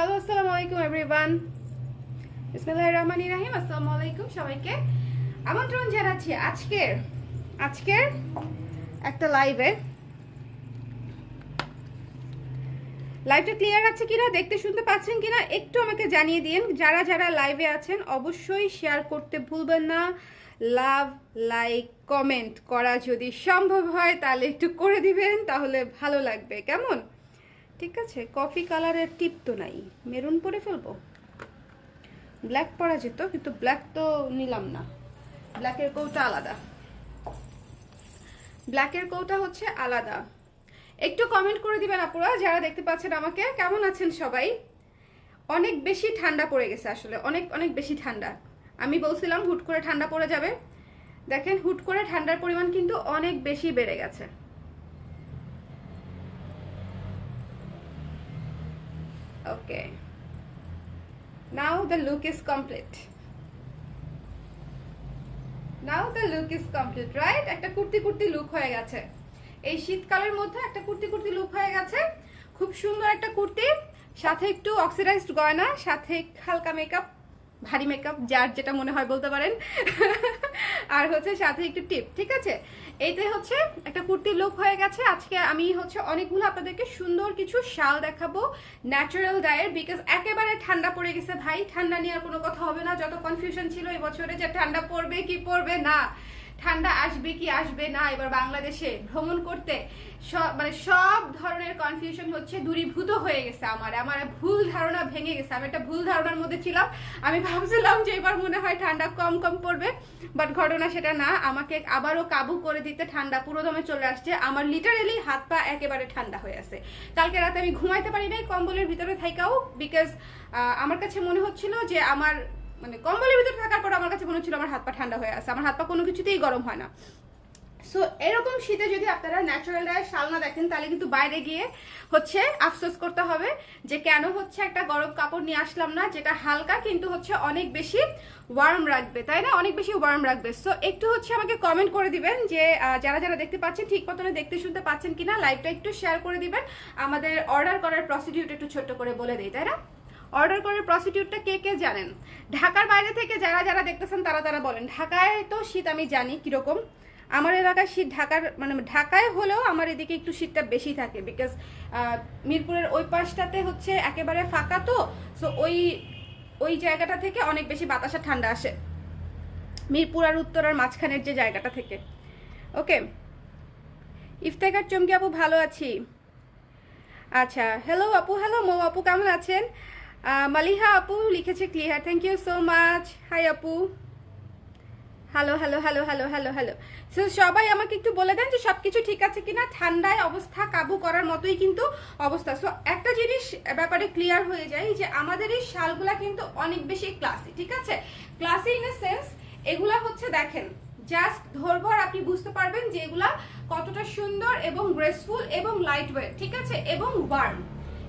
Hello, আসসালামু আলাইকুম everyone. বিসমিল্লাহির রহমানির রহিম। আসসালামু আলাইকুম সবাইকে। আমন্ত্রণ জানাচ্ছি আজকের আজকের একটা লাইভটা ক্লিয়ার আছে কিনা, দেখতে শুনতে পাচ্ছেন কিনা একটু আমাকে জানিয়ে দিন। যারা যারা লাইভে আছেন অবশ্যই শেয়ার করতে ভুলবেন না। লাভ, লাইক, কমেন্ট করা যদি সম্ভব হয় তাহলে একটু করে দিবেন, তাহলে ভালো লাগবে। কেমন? ঠিক আছে। কফি কালারের টিপ তো নাই, মেরুন পরে ফেলবো। ব্ল্যাক পরা যেত, কিন্তু ব্ল্যাক তো নিলাম না। ব্ল্যাকের কৌটা আলাদা, ব্ল্যাকের কৌটা হচ্ছে আলাদা। একটু কমেন্ট করে দিবেন আপুরা যারা দেখতে পাচ্ছেন আমাকে। কেমন আছেন সবাই? অনেক বেশি ঠান্ডা পড়ে গেছে, আসলে অনেক অনেক বেশি ঠান্ডা। আমি বলছিলাম হুট করে ঠান্ডা পড়ে যাবে, দেখেন হুট করে ঠান্ডার পরিমাণ কিন্তু অনেক বেশি বেড়ে গেছে। Okay, now the look is complete. Now the look is complete, right? একটা কুর্তি কুর্তি লুক হয়ে গেছে। এই শীতকালের মধ্যে একটা কুর্তি কুর্তি লুক হয়ে গেছে। খুব সুন্দর একটা কুর্তি, সাথে একটু অক্সিডাইজড গয়না, সাথে হালকা মেকআপ, ভারী মেকআপ, যার যেটা মনে হয় বলতে পারেন। আর হচ্ছে সাথে একটু টিপ। ঠিক আছে, এইটাই হচ্ছে একটা কুর্তি লুক হয়ে গেছে। আজকে আমি হচ্ছে অনেকগুলো আপনাদেরকে সুন্দর কিছু শাল দেখাবো ন্যাচারাল ডায়ের, বিকজ একেবারে ঠান্ডা পড়ে গেছে ভাই। ঠান্ডা নিয়ে আর কোনো কথা হবে না। যত কনফিউশন ছিল এই বছরে যে ঠান্ডা পড়বে কি পড়বে না, ঠান্ডা আসবে কি আসবে না, এবার বাংলাদেশে ভ্রমণ করতে সব ধরনের কনফিউশন হচ্ছে দূরীভূত হয়ে গেছে। আমার ভুল ধারণা ভেঙে গেছে। আমি একটা ভুল ধারণার মধ্যে ছিলাম। আমি ভাবছিলাম যে এবার মনে হয় ঠান্ডা কম কম পড়বে, বাট ঘটনা সেটা না। আমাকে আবারও কাবু করে দিতে ঠান্ডা পুরো দমে চলে আসছে। আমার লিটারেলি হাত পা একেবারে ঠান্ডা হয়ে আছে। কালকে রাতে আমি ঘুমাইতে পারি নাই কম্বলের ভিতরে থাকাও, বিকজ আমার কাছে মনে হচ্ছিল যে আমার কম্বলের ভিতরে থাকার পর আমার কাছে মনে হচ্ছিল আমার হাত পা ঠান্ডা হয়ে আছে। আমার হাত পা কোনো কিছুতেই গরম হয় না। সো এরকম শীতে যদি আপনারা ন্যাচারাল ডায়ের শাল না দেখেন তাহলে কিন্তু বাইরে গিয়ে হচ্ছে আফসোস করতে হবে যে কেন হচ্ছে একটা গরম কাপড় নিয়ে আসলাম না, যেটা হালকা কিন্তু হচ্ছে অনেক বেশি ওয়ার্ম রাখবে, তাই না? অনেক বেশি ওয়ার্ম রাখবে। সো একটু হচ্ছে আমাকে কমেন্ট করে দিবেন যে যারা যারা দেখতে পাচ্ছেন ঠিক মতনে দেখতে শুনতে পাচ্ছেন কিনা। লাইভটা একটু শেয়ার করে দিবেন। আমাদের অর্ডার করার প্রসিডিউরটা একটু ছোট্ট করে বলে দিই, তাই না? অর্ডার করার প্রসিডিউরটা কে কে জানেন? ঢাকার বাইরে থেকে যারা যারা দেখতেছেন তারা তারা বলেন। ঢাকায় তো শীত আমি জানি কিরকম। আমার এলাকায় শীত ঢাকায় হলেও আমার এদিকে একটু শীতটা বেশি থাকে, বিকজ মিরপুরের ওই পাশটাতে হচ্ছে একেবারে ফাঁকা তো। সো ওই জায়গাটা থেকে অনেক বেশি বাতাসা ঠান্ডা আসে, মিরপুর আর উত্তরার মাঝখানের যে জায়গাটা থেকে। ওকে, ইফতেখার চমকি আপু ভালো আছি। আচ্ছা, হ্যালো আপু, হ্যালো মৌ আপু, কেমন আছেন? মালিহা আপু লিখেছে clear, thank you so much. Hi আপু, hello hello hello hello hello hello. So সবাই আমাকে একটু বলে দেন যে সবকিছু ঠিক আছে কিনা। ঠান্ডায় অবস্থা কাবু করার মতোই কিন্তু অবস্থা। সো একটা জিনিস ব্যাপারে ক্লিয়ার হয়ে যায় যে আমাদের এই শালগুলা কিন্তু অনেক বেশি ক্লাসি। ঠিক আছে, ক্লাসি ইন এ সেন্স এগুলা হচ্ছে দেখেন জাস্ট ধরবো আর আপনি বুঝতে পারবেন যে এগুলা কতটা সুন্দর এবং গ্রেসফুল এবং লাইট ওয়েট। ঠিক আছে, এবং ওয়ার্ম।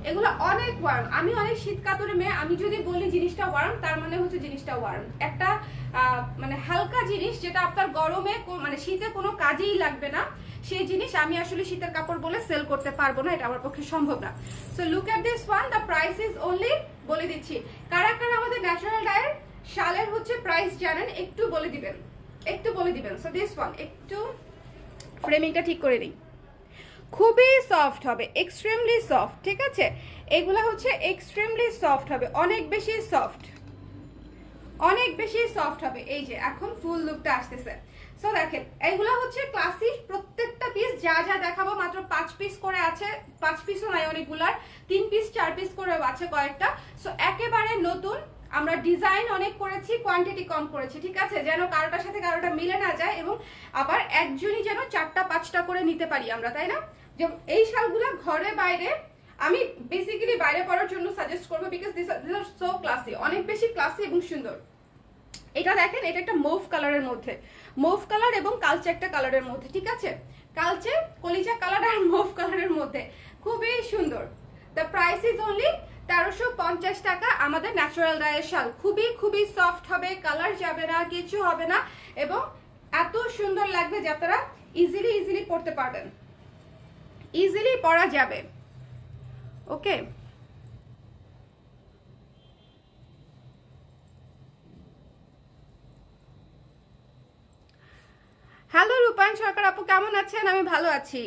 এগুলো অনেক ওয়ার্ম। আমি অনেক শীত কাতরে মেয়ে, আমি যদি বলি জিনিসটা ওয়ার্ম তার মানে হচ্ছে জিনিসটা ওয়ার্ম। একটা হালকা জিনিস যেটা আপনার গরমে শীতে কোনো কাজেই লাগবে না, সেই জিনিস আমি আসলে শীতের কাপড় বলে সেল করতে পারবো না, এটা আমার পক্ষে সম্ভব না। So look at this one, the price is only, বলে দিচ্ছি কারা কারা আমাদের ন্যাচারাল ডায়ের শালের হচ্ছে প্রাইস জানেন একটু বলে দিবেন, একটু বলে দিবেন। সো দিস ওয়ান, একটু ফ্রেমিংটা ঠিক করে নিই। খুবই সফট হবে, এক্সট্রিমলি সফট। ঠিক আছে, এগুলা হচ্ছে এক্সট্রিমলি সফট হবে, অনেক বেশি সফট, অনেক বেশি সফট হবে। এই যে এখন ফুল লুকটা আসতেছে। সো দেখেন এইগুলা হচ্ছে ক্লাসি, প্রত্যেকটা পিস যা যা দেখাবো মাত্র 5 পিস করে আছে। 5 পিসও নাই অনেকগুলার, 3 পিস 4 পিস করে আছে কয়েকটা। সো একেবারে নতুন, আমরা ডিজাইন অনেক করেছি, কোয়ান্টিটি কম করেছি। ঠিক আছে, যেন কারোটার সাথে কারোটা মিলে না যায়, এবং আবার একজনই যেন 4টা 5টা করে নিতে পারি আমরা, তাই না? যে এই শালগুলা ঘরে বাইরে আমি বেসিক্যালি বাইরে পরার জন্য সাজেস্ট করবো, because this are so classy, অনেক বেশি ক্লাসি এবং সুন্দর। এটা দেখেন, এটা একটা মুভ কালারের মধ্যে, মুভ কালার এবং কালচে একটা কালারের মধ্যে। ঠিক আছে, কালচে কলিজা কালার আর মুভ কালারের মধ্যে, খুবই সুন্দর। দ্য প্রাইস ইজ অনলি 1350 টাকা। আমাদের ন্যাচারাল ডায়ের শাল খুবই খুবই সফট হবে, কালার যাবে না, কিছু হবে না, এবং এত সুন্দর লাগবে যে আপনারা ইজিলি পরতে পারবেন, ইজিলি পরা যাবে। ওকে, রূপায়ণ সরকার আপু কেমন আছেন? আমি ভালো আছি,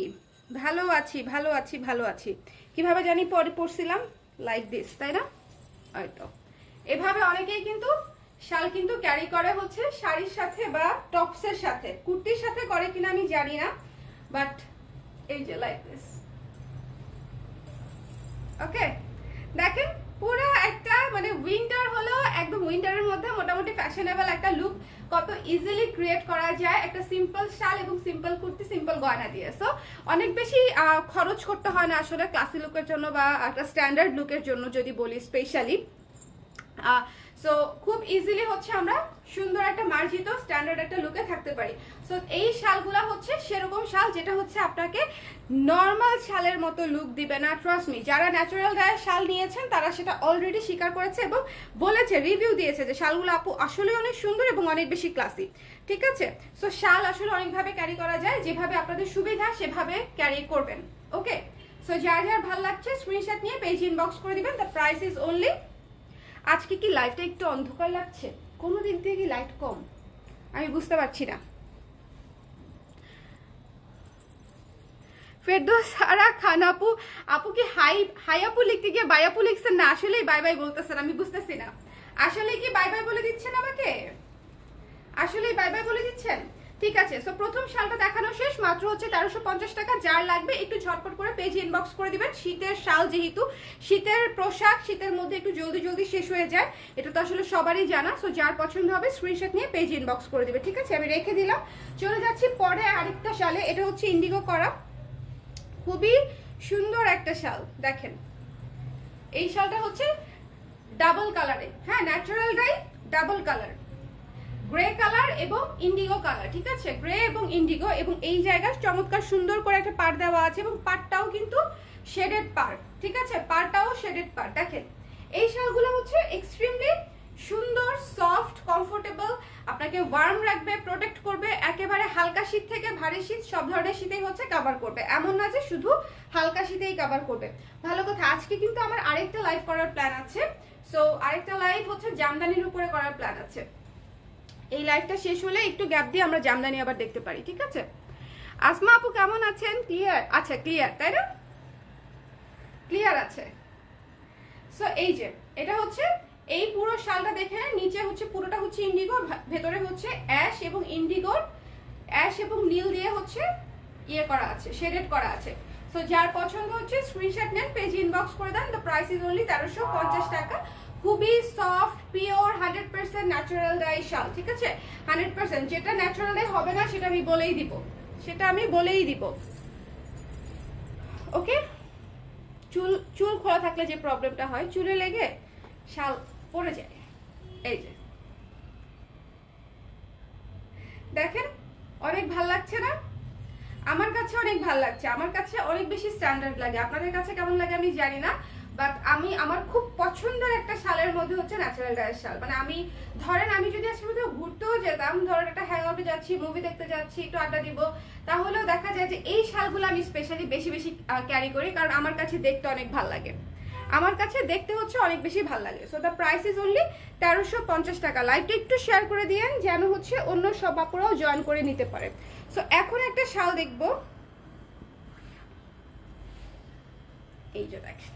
ভালো আছি, ভালো আছি, ভালো আছি। কিভাবে জানি পরে পড়ছিলাম লাইক দিস, তাই না? হয়তো এভাবে অনেকেই কিন্তু শাল কিন্তু ক্যারি করে হচ্ছে শাড়ির সাথে বা টপসের সাথে, কুর্তির সাথে করে কিনা আমি জানি না, বাট এই যে লাইক দিস। ওকে, দেখেন পুরো একটা মানে উইন্টার হলো, একদম উইন্টারের মধ্যে মোটামুটি ফ্যাশনেবল একটা লুক কত ইজিলি ক্রিয়েট করা যায় একটা সিম্পল শাল এবং সিম্পল কুর্তি, সিম্পল গয়না দিয়ে। সো অনেক বেশি খরচ করতে হয় না আসলে ক্লাসি লুকের জন্য বা একটা স্ট্যান্ডার্ড লুকের জন্য যদি বলি স্পেশালি। সো খুব ইজিলি হচ্ছে আমরা সুন্দর একটা মার্জিত স্ট্যান্ডার্ড একটা লুকে থাকতে পারি। সো এই শালগুলা হচ্ছে সেরকম শাল যেটা হচ্ছে আপনাকে নর্মাল শালের মতো লুক দিবে না। ট্রাস্ট মি, যারা ন্যাচারাল গায়ে শাল নিয়েছেন তারা সেটা অলরেডি স্বীকার করেছে এবং বলেছে, রিভিউ দিয়েছে যে শালগুলো আপু আসলে অনেক সুন্দর এবং অনেক বেশি ক্লাসি। ঠিক আছে, সো শাল আসলে অনেকভাবে ক্যারি করা যায়, যেভাবে আপনাদের সুবিধা সেভাবে ক্যারি করবেন। ওকে, সো যার যার ভালো লাগছে স্ক্রিনশট নিয়ে পেজ ইনবক্স করে দিবেন। দ্য প্রাইস ইজ অনলি, আজকে কি লাইটটা একটু অন্ধকার লাগছে, কোনো দিক দিয়ে কি লাইট কম আমি বুঝতে পারছি না। ফেরদৌস সারা খান আপু, আপু কি হাই হাই আপু লিখতে গিয়ে বাই আপু লিখছেন না? আসলেই বাই বাই বলতেছেন, আমি বুঝতেছি না। আসলে কি বাই বাই বলে দিচ্ছেন আমাকে? আসলেই বাই বাই বলে দিচ্ছেন? ঠিক আছে, সো প্রথম শালটা দেখানো শেষ, মাত্র হচ্ছে 1350 টাকা। যার লাগবে একটু ঝটপট করে পেজ ইনবক্স করে দিবেন। শীতের শাল, যেহেতু শীতের পোশাক শীতের মধ্যে একটু জলদি জলদি শেষ হয়ে যায়, এটা তো আসলে সবারই জানা। সো যার পছন্দ হবে স্ক্রিনশট নিয়ে পেজ ইনবক্স করে দিবে। ঠিক আছে, আমি রেখে দিলাম। চলে যাচ্ছি পরে আরেকটা শালে, এটা হচ্ছে ইন্ডিগো করা, খুবই সুন্দর একটা শাল। দেখেন এই শালটা হচ্ছে ডাবল কালারে, হ্যাঁ natural die double colour, grey colour এবং ইন্ডিগো কালার। ঠিক আছে, গ্রে এবং ইন্ডিগো, এবং এই জায়গায় চমৎকার সুন্দর করে একটা পাড় দেওয়া আছে এবং পাড়টাও কিন্তু শেডেড পাড়। ঠিক আছে, পাড়টাও শেডেড পাড়। দেখেন এই শালগুলো হচ্ছে এক্সট্রিমলি সুন্দর, সফট, কমফোর্টেবল, আপনাকে ওয়ার্ম রাখবে, প্রোটেক্ট করবে, একেবারে হালকা শীত থেকে ভারী শীত সব ধরনের শীতেই হচ্ছে কভার করবে, এমন না যে শুধু হালকা শীতেই কভার করবে। ভালো কথা, আজকে কিন্তু আমার আরেকটা লাইভ করার প্ল্যান আছে। সো আরেকটা লাইভ হচ্ছে জামদানির উপরে করার প্ল্যান আছে। এই লাইভটা শেষ হলে একটু গ্যাপ দিয়ে আমরা জামদানি আবার দেখতে পারি। ঠিক আছে, আসমা আপু কেমন আছেন? ক্লিয়ার? আচ্ছা ক্লিয়ার, তাই না? ক্লিয়ার আছে। সো এই যে এটা হচ্ছে এই পুরো শালটা দেখে, নিচে হচ্ছে পুরোটা হচ্ছে ইন্ডিগো, ভেতরে হচ্ছে অ্যাশ এবং ইন্ডিগোর অ্যাশ এবং নীল দিয়ে হচ্ছে ইয়ে করা আছে, শেডেড করা আছে। সো যার পছন্দ হচ্ছে স্ক্রিনশট নেন, পেজ ইনবক্স করে দেন। দ্য প্রাইস ইজ অনলি 1350 টাকা। খুবই সফট, পিওর, 100% ন্যাচারাল ডাই শাল। ঠিক আছে, 100%। যেটা ন্যাচারাল ডাই হবে না সেটা আমি বলেই দিব, সেটা আমি বলেই দিব। ওকে, চুল চুল খোলা থাকলে যে প্রবলেমটা হয়, চুলে লেগে শাল পড়ে যায়। এই যে দেখেন, অনেক ভাল লাগছে না? আমার কাছে অনেক ভাল লাগছে, আমার কাছে অনেক বেশি স্ট্যান্ডার্ড লাগে। আপনাদের কাছে কেমন লাগে আমি জানি না, বাট আমার খুব পছন্দের একটা শালের মধ্যে হচ্ছে ন্যাচারাল ডায়ের শাল। মানে আমি ধরেন আমি যদি আজকে কোথাও ঘুরতেও যেতাম, ধরেন একটা হ্যাং আউটে যাচ্ছি, মুভি দেখতে যাচ্ছি, একটু আড্ডা দিব, তাহলেও দেখা যায় যে এই শালগুলো আমি স্পেশালি বেশি বেশি ক্যারি করি, কারণ আমার কাছে দেখতে অনেক ভাল লাগে, আমার কাছে দেখতে হচ্ছে অনেক বেশি ভাল লাগে। So the price is only 1350 টাকা। লাইভটা একটু শেয়ার করে দিয়েন যেন হচ্ছে অন্য সব আপুরাও জয়েন করে নিতে পারে। সো এখন একটা শাল দেখবো, এই যে দেখেন,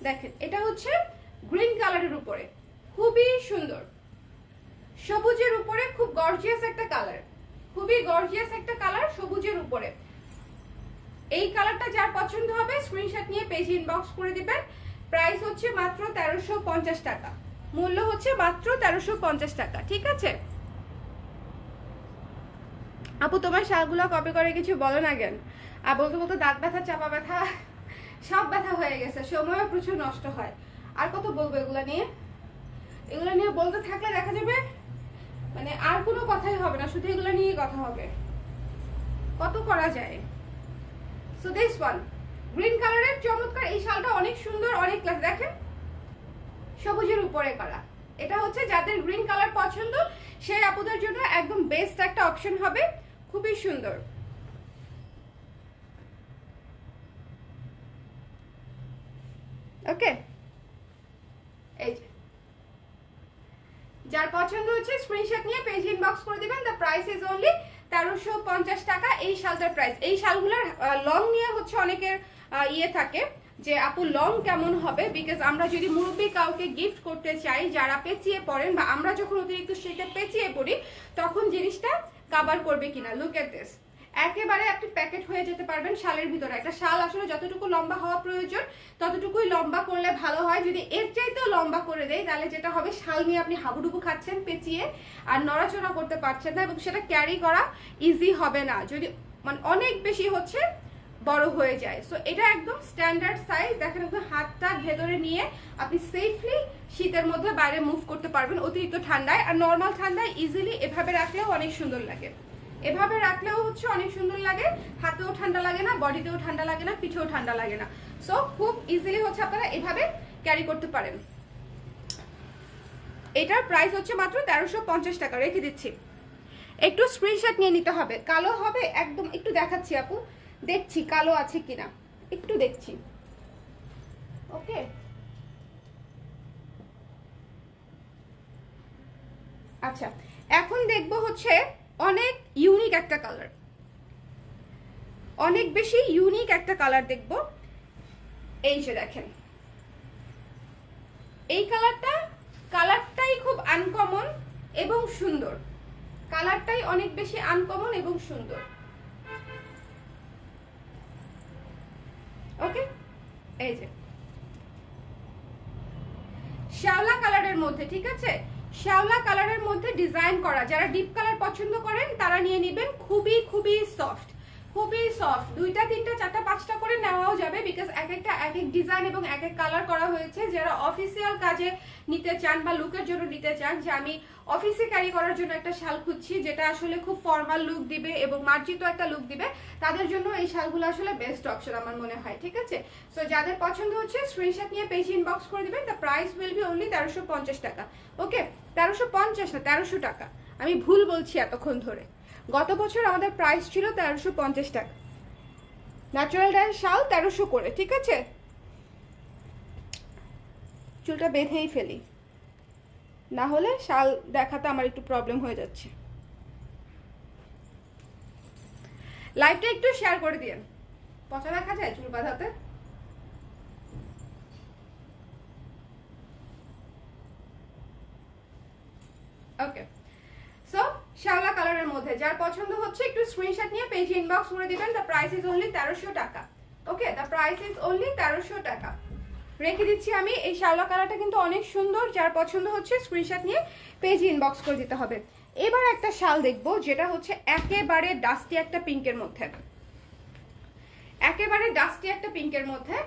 দেখেন এটা হচ্ছে গ্রিন কালারের উপরে, খুবই সুন্দর, সবুজের উপরে খুব গর্জিয়াস একটা কালার, খুবই গর্জিয়াস একটা কালার সবুজের উপরে। এই কালারটা যার পছন্দ হবে স্ক্রিনশট নিয়ে পেজ ইনবক্স করে দিবেন। প্রাইস হচ্ছে মাত্র 1350 টাকা, মূল্য হচ্ছে মাত্র 1350 টাকা। ঠিক আছে আপু, তোমার শালগুলো কবে করে কিছু বলো না কেন? আর বলতে বলতে দাঁত ব্যথা, চাপা ব্যথা, সব ব্যথা হয়ে গেছে, সময়ও প্রচুর নষ্ট হয়। আর কত বলবো এগুলো নিয়ে? এগুলো নিয়ে বলতে থাকলে দেখা যাবে মানে আর কোনো কথাই হবে না, শুধু এগুলো নিয়ে কথা হবে, কত করা যায়। সো দিস ওয়ান গ্রিন কালারের চমৎকার এই শালটা অনেক সুন্দর, অনেক ক্লাস। দেখেন সবুজের উপরে করা, এটা হচ্ছে যাদের গ্রিন কালার পছন্দ সেই আপুদের জন্য একদম বেস্ট একটা অপশন হবে, খুবই সুন্দর। ওকে, এই যে যার পছন্দ হচ্ছে স্ক্রিনশট নিয়ে পেজ ইনবক্স করে দিবেন। দ্য প্রাইস ইজ অনলি 1350 টাকা এই শালটার প্রাইস। এই শালগুলোর লং নিয়ে হচ্ছে অনেকের ইয়ে থাকে যে আপু লং কেমন হবে, বিকজ আমরা যদি মুরব্বী কাউকে গিফট করতে চাই যারা পেঁচিয়ে পড়েন, বা আমরা যখন অতিরিক্ত সেটা পেঁচিয়ে পড়ি তখন জিনিসটা কাভার করবে কিনা। লুক এট দিস, একেবারে আপনি প্যাকেট হয়ে যেতে পারবেন শালের ভিতরে। একটা শাল আসলে যতটুকু লম্বা হওয়া প্রয়োজন ততটুকুই লম্বা করলে ভালো হয়। যদি এর চাইতেও লম্বা করে দেয় তাহলে যেটা হবে, শাল নিয়ে আপনি হাবুডুবু খাচ্ছেন পেঁচিয়ে আর নড়াচড়া করতে পারছেন না, এবং সেটা ক্যারি করা ইজি হবে না যদি মানে অনেক বেশি হচ্ছে বড় হয়ে যায়। সো এটা একদম স্ট্যান্ডার্ড সাইজ। দেখেন একদম হাতটা ভেতরে নিয়ে আপনি সেফলি শীতের মধ্যে বাইরে মুভ করতে পারবেন অতিরিক্ত ঠান্ডায়। আর নর্মাল ঠান্ডায় ইজিলি এভাবে রাখলেও অনেক সুন্দর লাগে, এভাবে রাখলেও হচ্ছে অনেক সুন্দর লাগে। হাতেও ঠান্ডা লাগে না, বডিতেও ঠান্ডা লাগে না, পিঠেও ঠান্ডা লাগে না। সো খুব ইজিলি হচ্ছে আপনারা এভাবে ক্যারি করতে পারেন। এটার প্রাইস হচ্ছে মাত্র 1350 টাকা। রেখে দিচ্ছি, একটু স্ক্রিনশট নিয়ে নিতে হবে। কালো হবে একদম, একটু দেখাচ্ছি আপু, দেখছি কালো আছে কিনা, একটু দেখছি। ওকে, আচ্ছা এখন দেখবো হচ্ছে অনেক ইউনিক একটা কালার, অনেক বেশি ইউনিক একটা কালার দেখবো। এই যে দেখেন এই কালারটাই খুব আনকমন এবং সুন্দর। কালারটাই অনেক বেশি আনকমন এবং সুন্দর। ওকে, এই যে শ্যাওলা কালারের মধ্যে, ঠিক আছে, শ্যাওলা কালারের মধ্যে ডিজাইন করা। যারা ডিপ কালার পছন্দ করেন তারা নিয়ে নেবেন। খুবই খুবই সফট, খুবই সফট। 2টা 3টা 4টা 5টা করে নেওয়াও যাবে, বিকজ এক একটা এক এক ডিজাইন এবং এক এক কালার করা হয়েছে। যারা অফিসিয়াল কাজে নিতে চান বা লুকের জন্য নিতে চান, যে আমি অফিসে ক্যারি করার জন্য একটা শাল খুঁজছি যেটা আসলে খুব ফর্মাল লুক দিবে এবং মার্জিত একটা লুক দিবে, তাদের জন্য এই শালগুলো আসলে বেস্ট অপশন আমার মনে হয়। ঠিক আছে, সো যাদের পছন্দ হচ্ছে স্ক্রিনশট নিয়ে পেজ ইনবক্স করে দিবেন। The price will be only 1350 টাকা। ওকে, 1350 না 1300 টাকা, আমি ভুল বলছি এতক্ষণ ধরে। গত বছর আমাদের প্রাইস ছিল 1350 টাকা, ন্যাচারাল ডাই শাল 1300 করে। ঠিক আছে, চুলটা বেঁধেই ফেলি, না হলে শাল দেখাতে আমার একটু প্রবলেম হয়ে যাচ্ছে। লাইভটা একটু শেয়ার করে দিন, পচা দেখা যায় চুল বাঁধাতে। ওকে, সো শ্যাওলা কালারের মধ্যে যার পছন্দ হচ্ছে একটু স্ক্রিনশট নিয়ে পেজ ইনবক্স করে দিবেন। দ্য প্রাইস ইজ অনলি 1300 টাকা। ওকে, দ্য প্রাইস ইজ অনলি 1300 টাকা। রেখে দিচ্ছি আমি। এই শ্যাওলা কালারটা কিন্তু অনেক সুন্দর, যার পছন্দ হচ্ছে স্ক্রিনশট নিয়ে পেজ ইনবক্স করে দিতে হবে। এবার একটা শাল দেখবো যেটা হচ্ছে একেবারে ডাস্টি একটা পিঙ্কের মধ্যে, একেবারে ডাস্টি একটা পিঙ্কের মধ্যে।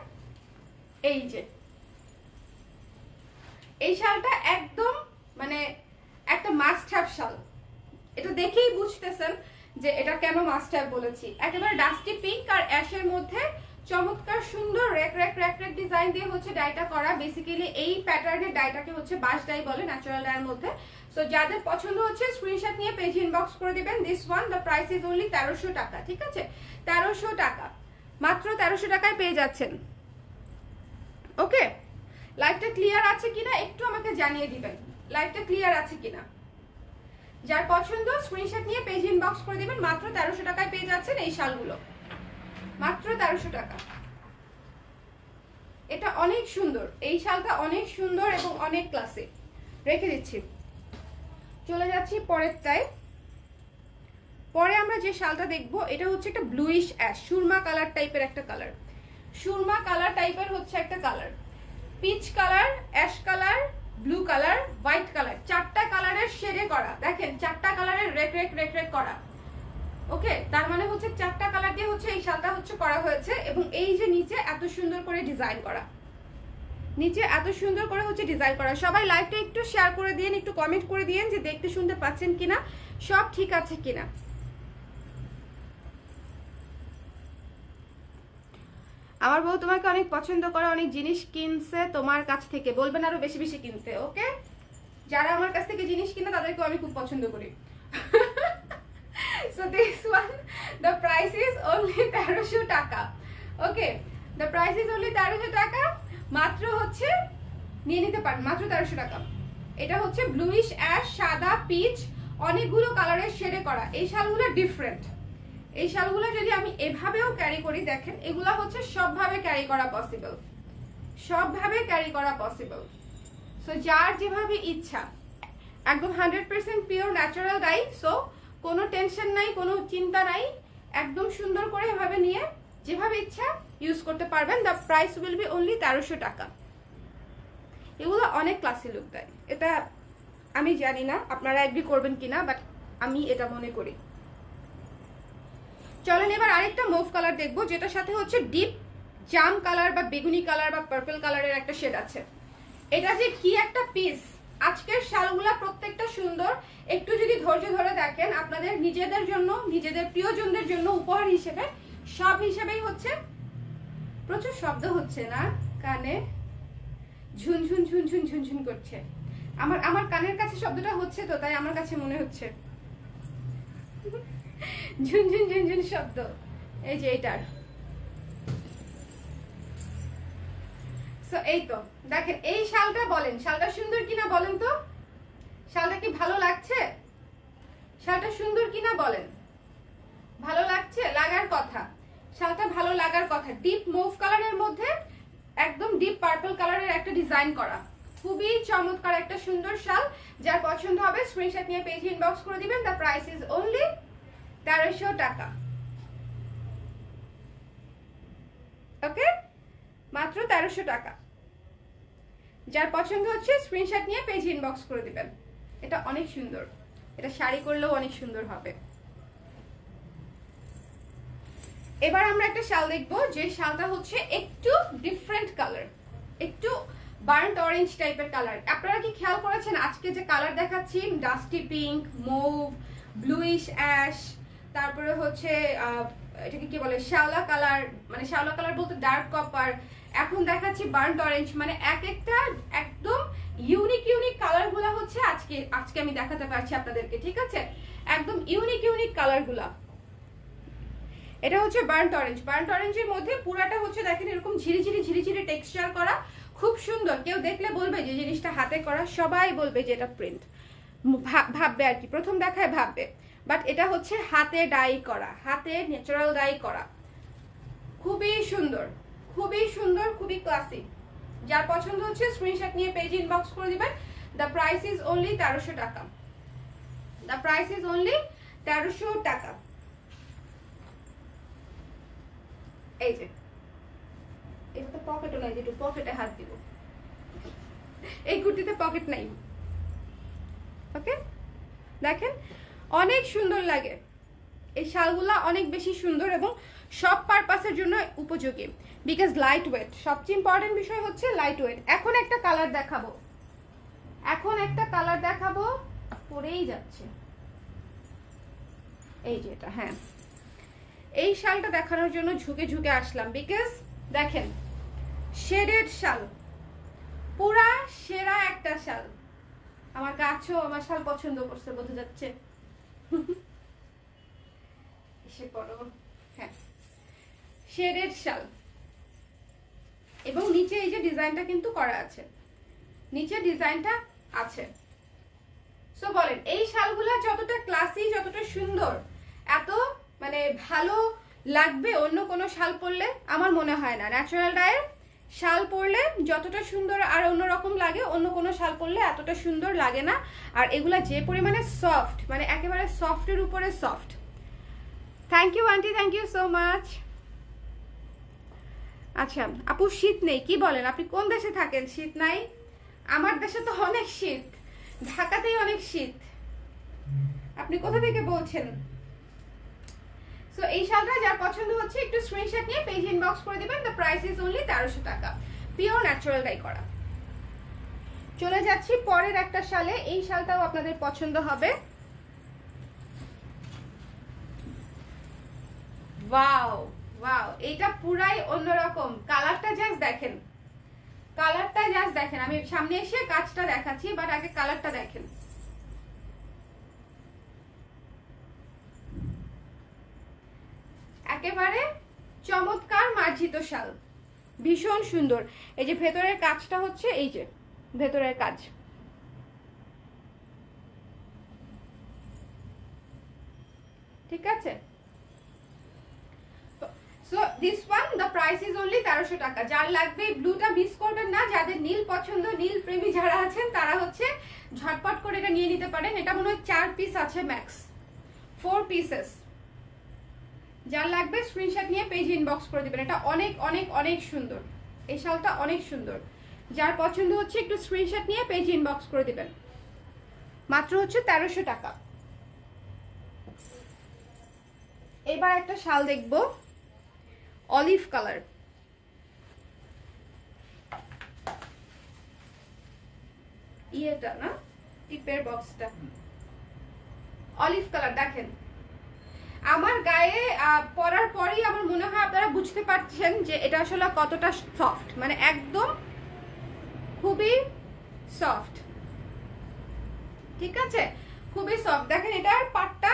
এই যে এই শালটা একদম মানে একটা মাস্ট হ্যাভ শাল, এটা দেখেই বুঝতেছেন যে এটা কেন মাস্ট হ্যাভ বলেছি। একেবারে ডাস্টি পিঙ্ক আর অ্যাশের মধ্যে চমৎকার সুন্দর rake rake rake rake design দিয়ে হচ্ছে ডাইটা করা। বেসিক্যালি এই প্যাটার্নের ডাইটাকে হচ্ছে বাঁশ ডাই বলে, ন্যাচারাল ডাইয়ের মধ্যে। সো যাদের পছন্দ হচ্ছে স্ক্রিনশট নিয়ে পেজ ইনবক্স করে দিবেন। This one the price is only 1300 টাকা। ঠিক আছে, 1300 টাকা, মাত্র 1300 টাকায় পেয়ে যাচ্ছেন। ওকে, লাইভটা ক্লিয়ার আছে কিনা একটু আমাকে জানিয়ে দিবেন, লাইভটা ক্লিয়ার আছে কিনা। যার পছন্দ স্ক্রিনশট নিয়ে পেজ ইনবক্স করে দিবেন। মাত্র 1300 টাকায় পেয়ে যাচ্ছেন এই শালগুলো, মাত্র 1300 টাকা। এটা অনেক সুন্দর, এই শালটা অনেক সুন্দর এবং অনেক ক্লাসে। রেখে দিচ্ছি, চলে যাচ্ছি পরেরটায়। পরে আমরা যে শালটা দেখবো এটা হচ্ছে একটা ব্লুইশ অ্যাশ, সুরমা কালার টাইপের একটা কালার, সুরমা কালার টাইপের হচ্ছে একটা colour. Peach colour, ash colour, blue colour, white colour, 4টা কালারের শেডে করা। দেখেন 4টা কালারের রেক রেক রেক রেক করা। ওকে, তার মানে হচ্ছে 4টা কালার দিয়ে হচ্ছে এই শালটা হচ্ছে করা হয়েছে। এবং এই যে নিচে এত সুন্দর করে ডিজাইন করা, নিচে এত সুন্দর করে হচ্ছে ডিজাইন করা। সবাই লাইভটা একটু শেয়ার করে দিন, একটু কমেন্ট করে দিন যে দেখতে শুনতে পাচ্ছেন কিনা, সব ঠিক আছে কিনা। আমার বউ তোমাকে অনেক পছন্দ করে, অনেক জিনিস কিনছে তোমার কাছ থেকে, বলবেন আরো বেশি বেশি কিনতে। ওকে, যারা আমার কাছ থেকে জিনিস কিনে তাদেরকেও আমি খুব পছন্দ করি। So this one, the price is only 1300 টাকা। Okay, the price is only 1300 টাকা। মাত্র হচ্ছে নিয়ে নিতে পারেন, মাত্র 1300 টাকা। এটা হচ্ছে ব্লুইশ অ্যাশ, সাদা, পিচ, অনেকগুলো কালারের শেডে করা। এই শালগুলো ডিফারেন্ট। এই শালগুলো যদি আমি এভাবেও ক্যারি করি, দেখেন এগুলা হচ্ছে সবভাবে ক্যারি করা পসিবল, সবভাবে ক্যারি করা পসিবল। সো যার যেভাবে ইচ্ছা, একদম 100% পিওর ন্যাচারাল ডাই। সো কোনো টেনশন নাই, কোনো চিন্তা নাই, একদম সুন্দর করে এভাবে নিয়ে যেভাবে ইচ্ছা ইউজ করতে পারবেন। The price will be only 1300 টাকা। এগুলো অনেক ক্লাসি লুক দেয়, এটা আমি জানি না আপনারা এগ্রি করবেন কিনা, বাট আমি এটা মনে করি। চলেন এবার আরেকটা মুভ কালার দেখবো, যেটার সাথে হচ্ছে ডিপ জাম কালার বা বেগুনি কালার বা পার্পল কালারের একটা শেড আছে। এটা যে কি একটা পিস! আজকের শালগুলা প্রত্যেকটা সুন্দর। একটু যদি ধৈর্য ধরে দেখেন, আপনাদের নিজেদের জন্য, নিজেদের প্রিয়জনদের জন্য উপহার হিসেবে, সব হিসেবেই হচ্ছে। প্রচুর শব্দ হচ্ছে না কানে? ঝুনঝুন ঝুনঝুন ঝুনঝুন করছে। আমার কানের কাছে শব্দটা হচ্ছে, তো তাই আমার কাছে মনে হচ্ছে ঝুনঝুন ঝুনঝুন শব্দ। এই যে এইটার, সো এই তো দেখেন এই শালটা, বলেন শালটা সুন্দর কিনা বলেন তো? শালটা কি ভালো লাগছে? শালটা সুন্দর কিনা বলেন? ভালো লাগছে? লাগার কথা, শালটা ভালো লাগার কথা। ডিপ মুভ কালারের মধ্যে একদম ডিপ পার্পল কালারের একটা ডিজাইন করা, খুবই চমৎকার একটা সুন্দর শাল। যার পছন্দ হবে স্ক্রিনশট নিয়ে পেজে ইনবক্স করে দিবেন। দ্য প্রাইস ইজ অনলি 1300 টাকা। ওকে, মাত্র 1300 টাকা। যার পছন্দ হচ্ছে স্ক্রিনশট নিয়ে পেজে ইনবক্স করে দিবেন। এটা অনেক সুন্দর, এটা শাড়ি করলেও অনেক সুন্দর হবে। এবার আমরা একটা শাল দেখবো, যে শালটা হচ্ছে একটু ডিফারেন্ট কালার, একটু বার্ন্ট অরেঞ্জ টাইপের কালার। আপনারা কি খেয়াল করেছেন আজকে যে কালার দেখাচ্ছি, dusty pink, move, bluish ash, তারপরে হচ্ছে এটাকে কি বলে, শ্যাওলা কালার, মানে শ্যাওলা কালার বলতে ডার্ক কপার, এখন দেখাচ্ছি বার্ন্ট অরেঞ্জ, মানে এক একটা একদম ইউনিক ইউনিক কালারগুলা হচ্ছে আজকে আমি দেখাতে পারছি আপনাদেরকে। ঠিক আছে, একদম ইউনিক ইউনিক কালারগুলা। এটা হচ্ছে বার্ন্ট অরেঞ্জ। বার্ন্ট অরেঞ্জের মধ্যে পুরাটা হচ্ছে দেখেন এরকম ঝিরিঝিরি ঝিরিঝিরি টেক্সচার করা, খুব সুন্দর। কেউ দেখলে বলবে যে জিনিসটা হাতে করা, সবাই বলবে যে এটা প্রিন্ট, ভাববে আর কি, প্রথম দেখায় ভাববে। বাট এটা হচ্ছে হাতে ডাই করা, হাতে ন্যাচারাল ডাই করা, খুবই সুন্দর, খুবই সুন্দর, খুবই ক্লাসিক। যার পছন্দ হচ্ছে স্ক্রিনশট নিয়ে পেজ ইনবক্স করে দিবেন। দ্য প্রাইস ইজ অনলি 1300 টাকা। দ্য প্রাইস ইজ অনলি 1300 টাকা। এই যে এটা তো পকেটও নাই, যেটু পকেটে হাত দিব, এই কুর্তিতে পকেট নাই। ওকে, দেখেন অনেক সুন্দর লাগে এই শালগুলা, অনেক বেশি সুন্দর এবং সব পারপাসের জন্য উপযোগী, বিকজ লাইট ওয়েট। সবচেয়ে ইম্পর্টেন্ট বিষয় হচ্ছে লাইট ওয়েট। এখন একটা কালার দেখাবো, এখন একটা কালার দেখাবো, পরেই যাচ্ছে এই যে এটা। হ্যাঁ, এই শালটা দেখানোর জন্য ঝুঁকে ঝুঁকে আসলাম, বিকজ দেখেন শেডেড শাল, পুরা সেরা একটা শাল। আমার গাছও আমার শাল পছন্দ করছে, বোঝা যাচ্ছে। এসে পড়ো। হ্যাঁ, শেডেড শাল এবং নিচে এই যে ডিজাইনটা কিন্তু করা আছে, নিচে ডিজাইনটা আছে। সো বলেন এই শালগুলা যতটা ক্লাসি, যতটা সুন্দর, এত মানে ভালো লাগবে অন্য কোনো শাল পরলে আমার মনে হয় না। ন্যাচারাল ডায়ের শাল পরলে যতটা সুন্দর আর অন্যরকম লাগে, অন্য কোনো শাল পরলে এতটা সুন্দর লাগে না। আর এগুলা যে পরিমাণে সফট, মানে একেবারে সফটের উপরে soft. Thank you aunty, thank you so much. আচ্ছা আপু, শীত নেই কি বলেন? আপনি কোন দেশে থাকেন? শীত নাই? আমার দেশে তো অনেক শীত, ঢাকাতেই অনেক শীত। আপনি কোথা থেকে বলছেন? সো এই শালটা যার পছন্দ হচ্ছে একটু স্ক্রিনশট নিয়ে পেজ ইনবক্স করে দিবেন। দ্য প্রাইস ইজ অনলি 1300 টাকা, পিওর ন্যাচারাল ডাই করা। চলে যাচ্ছি পরের একটা শালে, এই শালটাও আপনাদের পছন্দ হবে। ওয়াও ওয়াও, এটা পুরাই অন্যরকম। কালারটা জাস্ট দেখেন, কালারটা জাস্ট দেখেন। আমি সামনে এসে কাজটা দেখাচ্ছি, বাট আগে কালারটা দেখেন। একেবারে চমৎকার মার্জিত শাল, ভীষণ সুন্দর। এই যে ভেতরের কাজটা হচ্ছে, এই যে ভেতরের কাজ ঠিক আছে। So this one the price is only 1300 টাকা। যার লাগবে ব্লুটা মিস করবেন না, যাদের নীল পছন্দ, নীল প্রেমী যারা আছেন তারা হচ্ছে ঝটপট করে এটা নিয়ে নিতে পারেন। এটা মনে হয় 4 পিস আছে ম্যাক্স, 4 পিসেস। যার লাগবে স্ক্রিনশট নিয়ে পেজ ইনবক্স করে দিবেন। এটা অনেক অনেক অনেক সুন্দর, এই শালটা অনেক সুন্দর। যার পছন্দ হচ্ছে একটু স্ক্রিনশট নিয়ে পেজ ইনবক্স করে দিবেন। মাত্র হচ্ছে 1300 টাকা। এবার একটা শাল দেখবো অলিভ কালার। ইয়েটা না টিপের বক্সটা অলিভ কালার। দেখেন আমার গায়ে পরার পরেই আমার মনে হয় আপনারা বুঝতে পারছেন যে এটা আসলে কতটা সফট, মানে একদম খুবই সফট। ঠিক আছে, খুবই সফট। দেখেন এটার পাটটা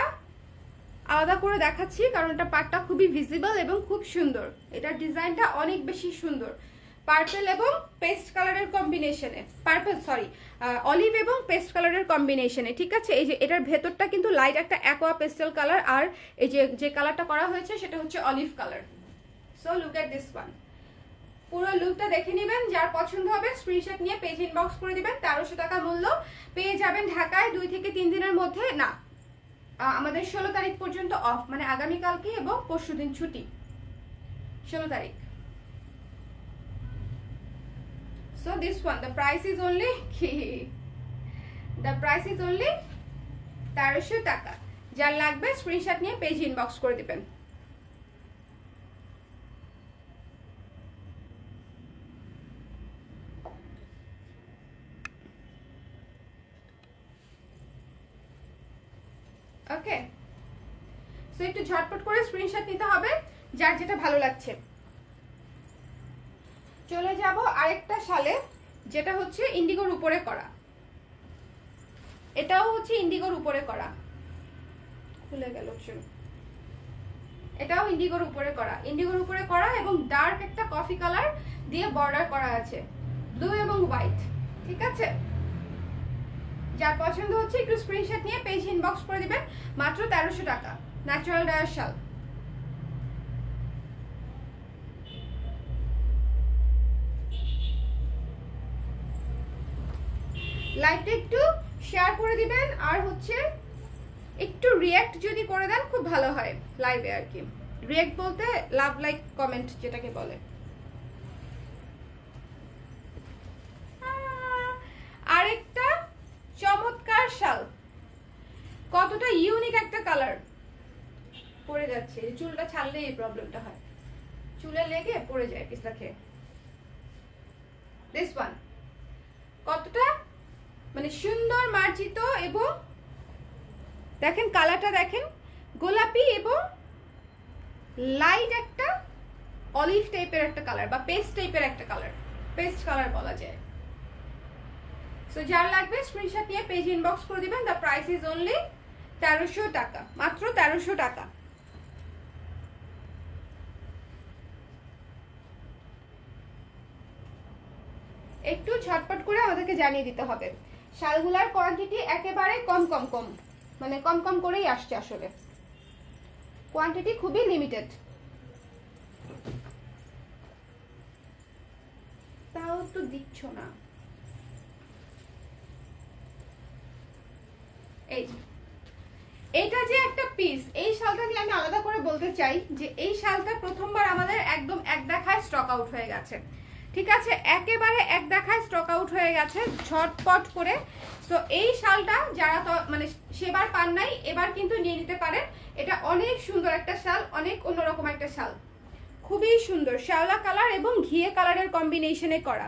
আলাদা করে দেখাচ্ছি কারণ এটা পাটটা খুবই ভিজিবল এবং খুব সুন্দর। এটার ডিজাইনটা অনেক বেশি সুন্দর, পার্পল এবং পেস্ট কালারের কম্বিনেশনে, পার্পল সরি অলিভ এবং পেস্ট কালারের কম্বিনেশনে। ঠিক আছে, এই যে এটার ভেতরটা কিন্তু লাইট একটা অ্যাকোয়া পেস্টেল কালার, আর এই যে কালারটা করা হয়েছে সেটা হচ্ছে olive colour. So look at this one. পুরো লুকটা দেখে নেবেন, যার পছন্দ হবে স্ক্রিনশট নিয়ে পেজ ইনবক্স করে দিবেন। 1300 টাকা মূল্য, পেয়ে যাবেন ঢাকায় 2 থেকে 3 দিনের মধ্যে। না, আমাদের 16 তারিখ পর্যন্ত অফ, মানে আগামীকালকে এবং পরশুদিন ছুটি, 16 তারিখ। So this one, the price is only 1300 টাকা। যার লাগবে স্ক্রিনশট নিয়ে পেজ ইনবক্স করে দিবেন। ওকে, সো একটু ঝটপট করে স্ক্রিনশট নিতে হবে যার যেটা ভালো লাগছে। চলে যাব আরেকটা শালে, যেটা হচ্ছে ইন্ডিগোর উপরে করা। এটাও হচ্ছে ইন্ডিগোর উপরে করা, খুলে গেল চলো। এটাও ইন্ডিগোর উপরে করা, ইন্ডিগোর উপরে করা এবং ডার্ক একটা কফি কালার দিয়ে বর্ডার করা আছে, ব্লু এবং হোয়াইট। ঠিক আছে, যার পছন্দ হচ্ছে একটু স্ক্রিনশট নিয়ে পেজ ইনবক্স করে দিবেন। মাত্র 1300 টাকা, ন্যাচারাল ডায়ার শাল। লাইভটা একটু শেয়ার করে দিবেন, আর হচ্ছে একটু রিয়্যাক্ট যদি করে দেন খুব ভালো হয় লাইভে আর কি। রিয়্যাক্ট বলতে লাভ, লাইক, কমেন্ট যেটাকে বলে। আরেকটা চমৎকার শাল, কতটা ইউনিক একটা কালার। পড়ে যাচ্ছে, চুলটা ছাড়লে এই প্রবলেমটা হয়, চুলে লেগে পড়ে যায় পিছলা খেয়ে। দিস ওয়ান কতটা মানে সুন্দর মার্জিত, এবং দেখেন কালারটা দেখেন, গোলাপি এবং লাইট একটা অলিভ টাইপের একটা কালার, বা পেস্ট টাইপের একটা কালার, পেস্ট কালার বলা যায়। সো যার লাগবে স্ক্রিনশট নিয়ে পেজ ইনবক্স করে দিবেন। দ্য প্রাইস ইজ অনলি 1300 টাকা, মাত্র 1300 টাকা। একটু ঝটপট করে আমাদেরকে জানিয়ে দিতে হবে। শালগুলার কোয়ান্টিটি একেবারে কম মানে কম করেই আসছে, আসলে কোয়ান্টিটি খুবই লিমিটেড। তাও তো দিচ্ছ না। এইটা যে একটা পিস, এই শালটা নিয়ে আমি আলাদা করে বলতে চাই যে এই শালটা প্রথমবার আমাদের একদম এক দেখায় স্টক আউট হয়ে গেছে। ঠিক আছে, একেবারে এক দেখায় স্টক আউট হয়ে গেছে ঝটপট করে। তো এই শালটা যারা তো মানে সেবার পান নাই, এবার কিন্তু নিয়ে নিতে পারেন। এটা অনেক সুন্দর একটা শাল, অনেক অন্যরকম একটা শাল, খুবই সুন্দর। শ্যাওলা কালার এবং ঘিয়ে কালারের কম্বিনেশনে করা।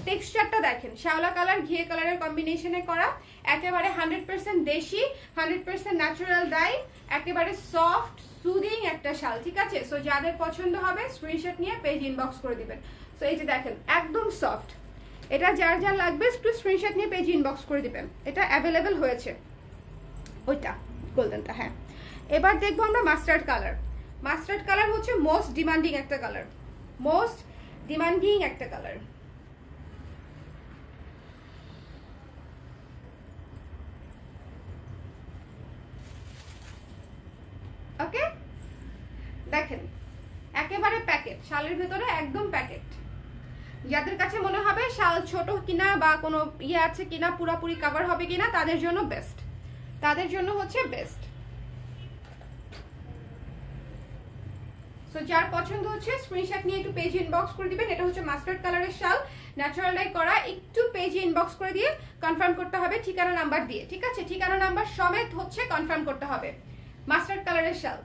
টেক্সচারটা দেখেন, শ্যাওলা কালার ঘিয়ে কালারের কম্বিনেশনে করা, একেবারে 100% দেশি, 100% ন্যাচারাল ডাই, একেবারে সফট সুদিং একটা শাল। ঠিক আছে, সো যাদের পছন্দ হবে স্ক্রিনশট নিয়ে পেজ ইনবক্স করে দিবেন। সো এই যে দেখেন একদম সফট, এটা যার যার লাগবে একটু স্ক্রিনশট নিয়ে পেজ ইনবক্স করে দিবেন। এটা অ্যাভেলেবেল হয়েছে, ওইটা গোল্ডেনটা। হ্যাঁ, এবার দেখবো আমরা মাস্টার্ড কালার। মাস্টার্ড কালার হচ্ছে মোস্ট ডিমান্ডিং একটা কালার, মোস্ট ডিমান্ডিং একটা কালার। শালের ভেতরে একদম প্যাকেট। যাদের কাছে মনে হবে শাল ছোট কিনা বা কোনো ইয়ে আছে কিনা, পুরোপুরি কভার হবে কিনা, তাদের জন্য বেস্ট, তাদের জন্য হচ্ছে বেস্ট। সো যার পছন্দ হচ্ছে স্ক্রিনশট নিয়ে একটু পেজ ইনবক্স করে দিবেন। এটা হচ্ছে মাস্টার্ড কালারের শাল, ন্যাচারাল ডাই করা। একটু পেজ ইনবক্স করে দিয়ে কনফার্ম করতে হবে ঠিকানা নাম্বার দিয়ে, ঠিক আছে? ঠিকানা নাম্বার সমেত হচ্ছে কনফার্ম করতে হবে। মাস্টার্ড কালারের শাল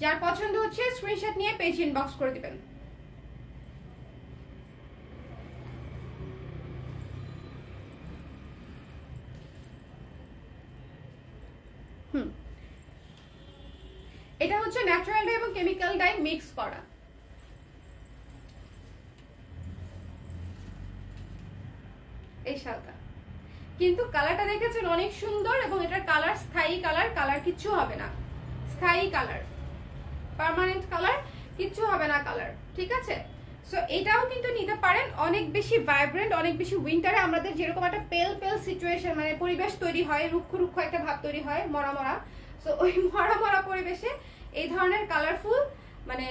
যার পছন্দ হচ্ছে স্ক্রিনশট নিয়ে পেজ ইনবক্স করে দিবেন। এটা হচ্ছে ন্যাচারাল ডাই এবং কেমিক্যাল ডাই মিক্স করা। এই শালটা কিন্তু কালারটা দেখেছেন অনেক সুন্দর, এবং এটার কালার স্থায়ী কালার, কালার কিচ্ছু হবে না, স্থায়ী কালার, পার্মানেন্ট কালার, কিচ্ছু হবে না কালার, ঠিক আছে? সো এটাও কিন্তু নিতে পারেন। অনেক বেশি ভাইব্রেন্ট, অনেক বেশি উইন্টারে আমাদের যেরকম একটা পেল পেল সিচুয়েশন, মানে পরিবেশ তৈরি হয়, রুক্ষ রুক্ষ একটা ভাব তৈরি হয়, মরা মরা। সো ওই মরা মরা পরিবেশে এই ধরনের কালারফুল, মানে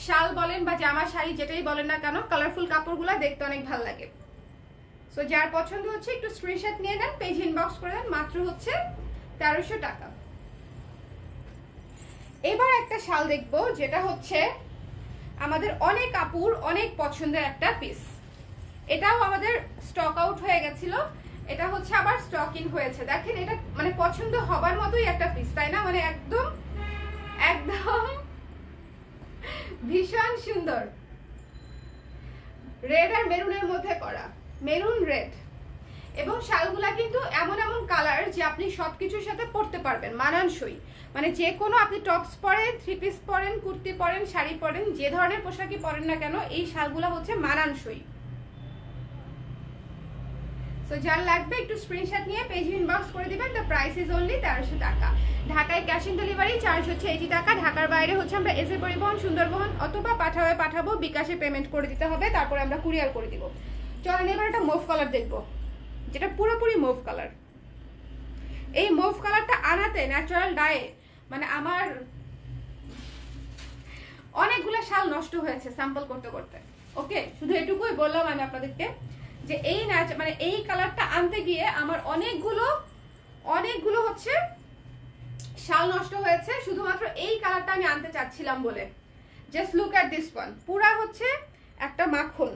শাল বলেন বা জামা শাড়ি যেটাই বলেন না কেন, কালারফুল কাপড়গুলো দেখতে অনেক ভালো লাগে। সো যার পছন্দ হচ্ছে একটু স্ক্রিনশট নিয়ে নেন, পেজ ইনবক্স করে দেন, মাত্র হচ্ছে 1300 টাকা। এবার একটা শাল দেখবো যেটা হচ্ছে আমাদের অনেক আপুর অনেক পছন্দের একটা পিস। এটাও আমাদের স্টক আউট হয়ে গেছিল, এটা হচ্ছে আবার স্টক ইন হয়েছে। দেখেন এটা মানে পছন্দ হবার মতোই একটা পিস, তাই না? মানে একদম একদম ভীষণ সুন্দর, রেড আর মেরুনের মধ্যে করা, মেরুন রেড। এবং শালগুলা কিন্তু এমন এমন কালার যে আপনি সবকিছুর সাথে পরতে পারবেন, মানানসই। মানে যে কোনো আপনি টপস পরেন, থ্রি পিস পরেন, কুর্তি পরেন, শাড়ি পরেন, যে ধরনের পোশাকই পরেন না কেন, এই শালগুলা হচ্ছে মানানসই। সো যার লাগবে একটু স্ক্রিনশট নিয়ে পেজ ইনবক্স করে দিবেন। দ্য প্রাইস ইজ অনলি 1300 টাকা। ঢাকায় ক্যাশ অন ডেলিভারি চার্জ হচ্ছে 80 টাকা। ঢাকার বাইরে হচ্ছে আমরা এসে পরিবহন, সুন্দরবন অথবা পাঠাবো, বিকাশে পেমেন্ট করে দিতে হবে, তারপরে আমরা কুরিয়ার করে দিব। চলেন এবার একটা মুভ কালার দেখবো, যেটা পুরোপুরি মুভ কালার। এই মুভ কালারটা আনাতে ন্যাচারাল ডায়ে মানে আমার অনেকগুলো শাল নষ্ট হয়েছে স্যাম্পল করতে করতে। ওকে, শুধু এটুকুই বললাম আমি আপনাদেরকে যে এই মানে এই কালারটা আনতে গিয়ে আমার অনেকগুলো হচ্ছে শাল নষ্ট হয়েছে, শুধুমাত্র এই কালারটা আমি আনতে চাচ্ছিলাম বলে। Just look at this one, পুরা হচ্ছে একটা মাখন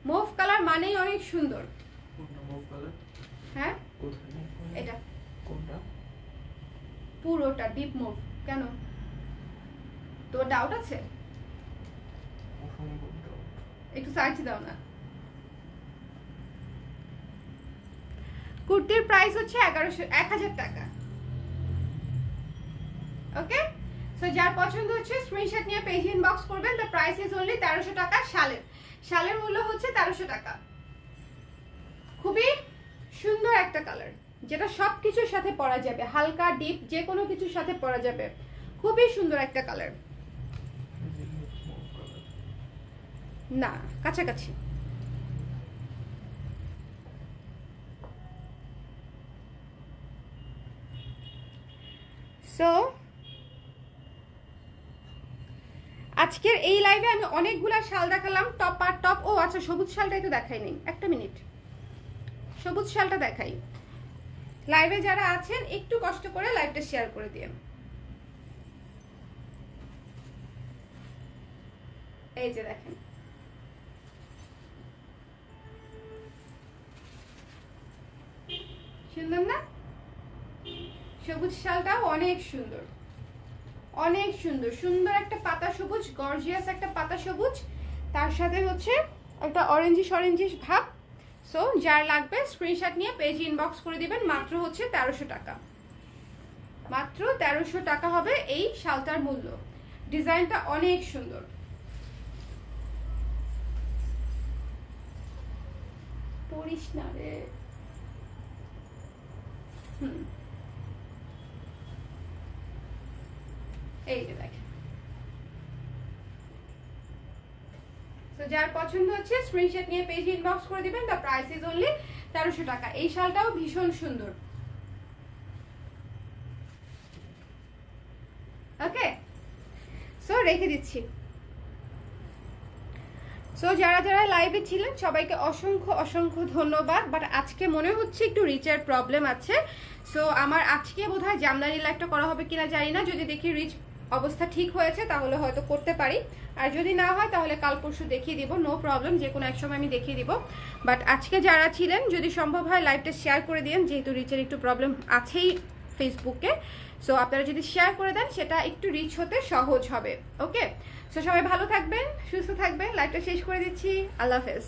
মুভ কালার, মানেই অনেক সুন্দর। হ্যাঁ এটা পুরোটা ডিপ মুভ। কেন, তোর ডাউট আছে? একটু সার্চ দাও না। কুর্তির প্রাইস হচ্ছে 1000 টাকা। ওকে, সো যার পছন্দ হচ্ছে স্ক্রিনশট নিয়ে পেজ ইনবক্স করবেন। দ্য প্রাইস ইজ অনলি 1300 টাকা। শালের মূল্য হচ্ছে 1300 টাকা। খুবই সুন্দর একটা কালার, যেটা সবকিছুর সাথে পরা যাবে, হালকা ডিপ যে কোনো কিছুর সাথে পরা যাবে। খুবই সুন্দর একটা কালার, না কাছাকাছি। সো আজকের এই লাইভে আমি অনেকগুলা শাল দেখালাম, টপ আর টপ। ও আচ্ছা, সবুজ শালটাই তো দেখাই নেই, একটা মিনিট, সবুজ শালটা দেখাই। লাইভে যারা আছেন একটু কষ্ট করে লাইভটা শেয়ার করে দিন। এই যে দেখেন, সুন্দর না? সবুজ শালটাও অনেক সুন্দর, অনেক সুন্দর, সুন্দর একটা পাতা সবুজ, গর্জিয়াস একটা পাতা সবুজ, তার সাথে হচ্ছে একটা অরেঞ্জিশ ভাব। সো যার লাগবে স্ক্রিনশট নিয়ে পেজ ইনবক্স করে দিবেন। মাত্র হচ্ছে 1300 টাকা, মাত্র 1300 টাকা হবে এই শালটার মূল্য। ডিজাইনটা অনেক সুন্দর। পরিস না রে। এই যে দেখেন, তো যার পছন্দ হচ্ছে স্ক্রিনশট নিয়ে পেজ ইনবক্স করে দিবেন। দ্য প্রাইস ইজ অনলি 1300 টাকা। এই শালটাও ভীষণ সুন্দর। ওকে, সো রেখে দিচ্ছি। সো যারা যারা লাইভে ছিলেন সবাইকে অসংখ্য অসংখ্য ধন্যবাদ। বাট আজকে মনে হচ্ছে একটু রিচের প্রবলেম আছে। সো আমার আজকে বোধহয় জামদানি লাইভটা করা হবে কিনা জানি না। যদি দেখি রিচ অবস্থা ঠিক হয়েছে তাহলে হয়তো করতে পারি, আর যদি না হয় তাহলে কাল পরশু দেখিয়ে দিব, নো প্রবলেম, যে কোনো এক সময় আমি দেখিয়ে দিব। বাট আজকে যারা ছিলেন যদি সম্ভব হয় লাইভটা শেয়ার করে দিন, যেহেতু রিচের একটু প্রবলেম আছেই ফেসবুকে। সো আপনারা যদি শেয়ার করে দেন সেটা একটু রিচ হতে সহজ হবে। ওকে, সো সবাই ভালো থাকবেন, সুস্থ থাকবেন। লাইভটা শেষ করে দিচ্ছি। আল্লাহ হাফেজ।